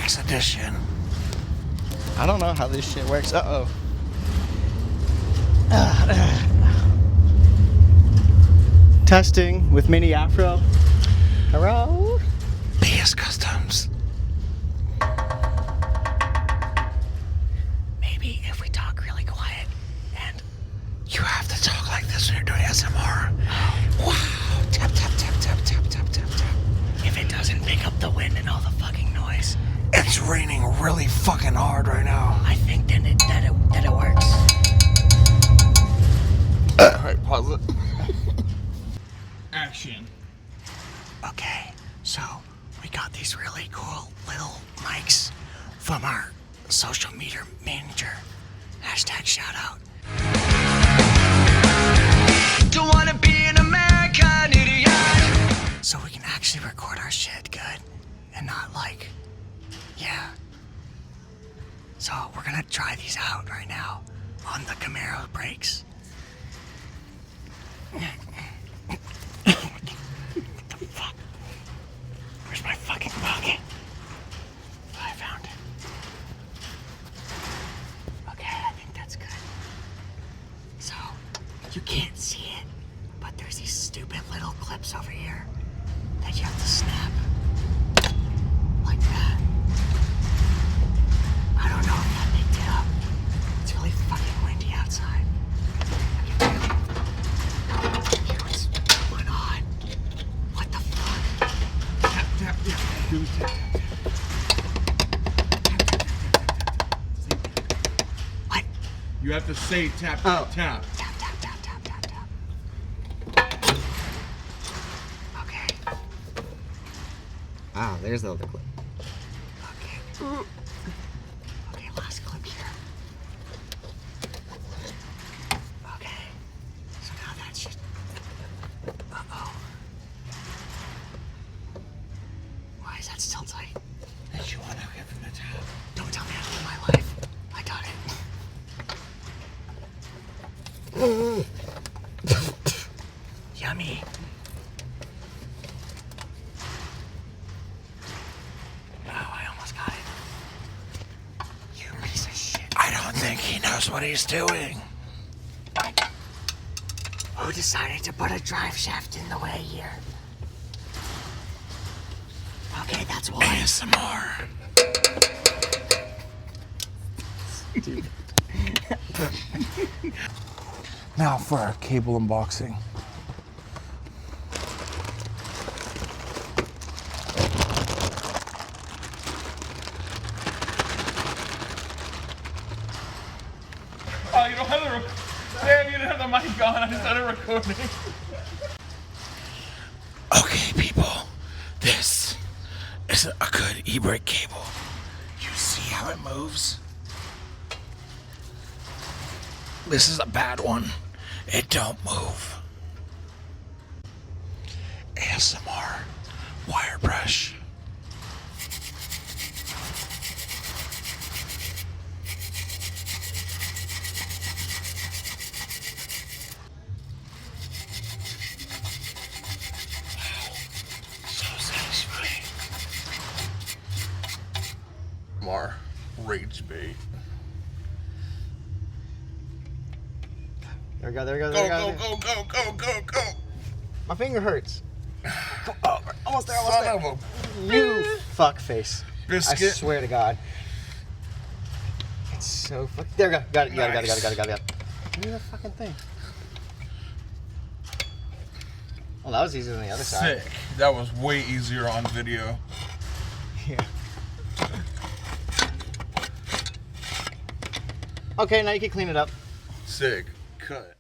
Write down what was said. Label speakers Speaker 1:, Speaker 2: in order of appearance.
Speaker 1: Mix Edition.
Speaker 2: I don't know how this shit works. Uh-oh. Testing with Mini Afro. Hello?
Speaker 1: PS Customs. Maybe if we talk really quiet and you have to talk like this when you're doing SMR. Wow. Tap, tap, tap, tap, tap, tap, tap, tap. If it doesn't pick up the wind and all the fucking noise. It's raining really fucking hard right now. I think then that it works.
Speaker 3: Alright, pause it. Action.
Speaker 1: Okay, so we got these really cool little mics from our social media manager. Hashtag shout out. Don't wanna be an American idiot. So we can actually record our shit good and not like, yeah. So we're gonna try these out right now on the Camaro brakes. Where's my fucking pocket? I found it. Okay, I think that's good. So, you can't see it, but there's these stupid little clips over here that you have to snap. Like that. I don't know if that picked it up. It's really fucking windy outside. What's going on? What the fuck?
Speaker 3: Tap, tap, tap. Do the tap, tap, tap.
Speaker 1: What?
Speaker 3: You have to say tap, tap, tap.
Speaker 1: Tap, tap, tap, tap, tap, tap. Okay.
Speaker 2: Ah, there's the other clip.
Speaker 1: Okay. Okay, last clip here. Okay. So now that's just... Uh-oh. Why is that still tight? Did you want to give him a tap? Don't tell me how to live my life. I got it. Yummy. Oh, I almost got it. You piece of shit. I don't think he knows what he's doing. Who decided to put a drive shaft in the way here? Okay, that's why. ASMR.
Speaker 3: Now for our cable unboxing. Oh, you don't have the Sam, you didn't have the mic on. I started recording.
Speaker 1: Okay, people. This is a good e-brake cable. You see how it moves? This is a bad one. It don't move. ASMR wire brush. So satisfying.
Speaker 3: Mar, rage bait.
Speaker 2: There we go, there we go,
Speaker 3: Go,
Speaker 2: there we
Speaker 3: go,
Speaker 2: go.
Speaker 3: go, go, go, go, go.
Speaker 2: My finger hurts. Oh, almost there,
Speaker 3: Son
Speaker 2: almost
Speaker 3: of
Speaker 2: there. You fuck face.
Speaker 3: Biscuit.
Speaker 2: I swear to God. It's so fuck. There we go. Got it, got it, got it, got it, got it. Give me the fucking thing. Well, that was easier than the other side.
Speaker 3: Sick. That was way easier on video.
Speaker 2: Yeah. Okay, now you can clean it up.
Speaker 3: Sick. Cut.